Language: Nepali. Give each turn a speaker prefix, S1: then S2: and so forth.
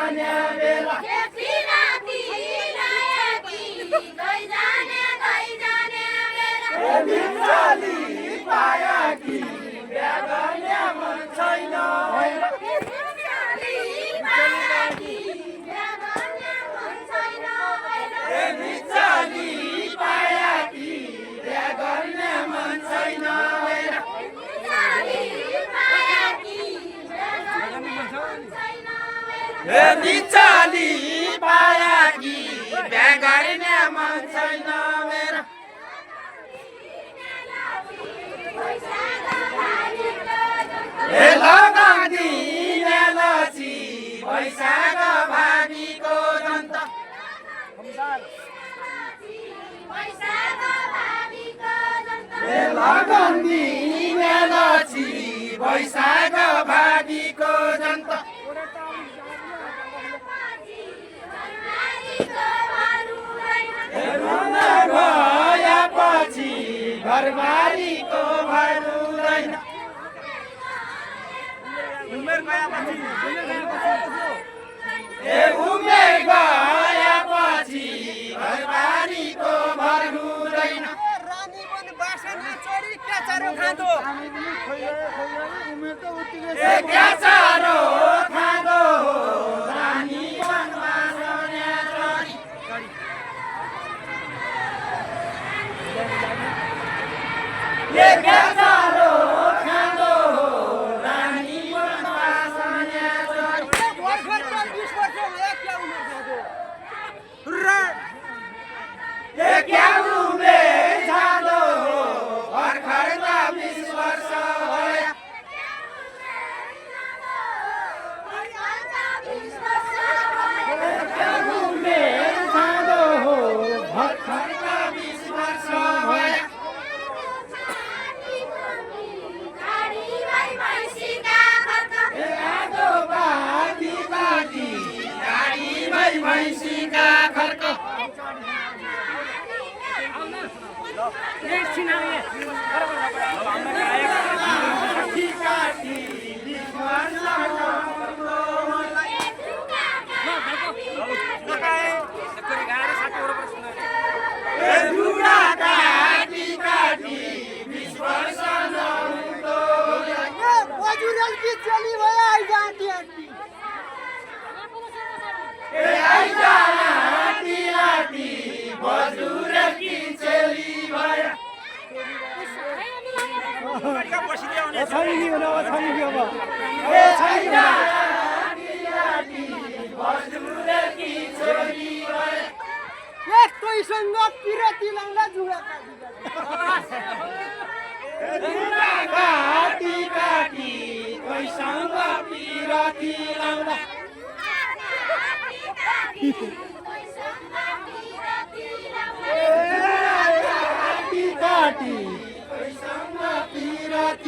S1: जाने बेला भिक्षाली पाया कि बिहा गर्ने मन छैन भिक्षाली पाया कि बिहा गर्ने मन छैन भिक्षाली पाया कि बिहा गर्ने मन छैन मेरो लगाउँदी नेलची वैशाख भावीको दन्त लगाउँदी नेलची वैशाख भावीको दन्त गएपछि घरबारीको भर हुँदैन उमेर गएपछि घरबारीको भर हुँदैन
S2: रानी पनि बासनमा चढी क्याचारो खाँदो
S1: क्याचारो खाँदो रानी वनमा क्याचारो खाँदो रानी वनमा क्या उमेर जाँदो भर्खर त 20 वर्ष भयो क्या उमेर जाँदो भर्खर त 20 वर्ष भयो भैँसीका खर्क
S2: कोहीसँग पिरती लाउँदा जुडा
S1: काटी काटी कोहीसँग पिरती लाउँदा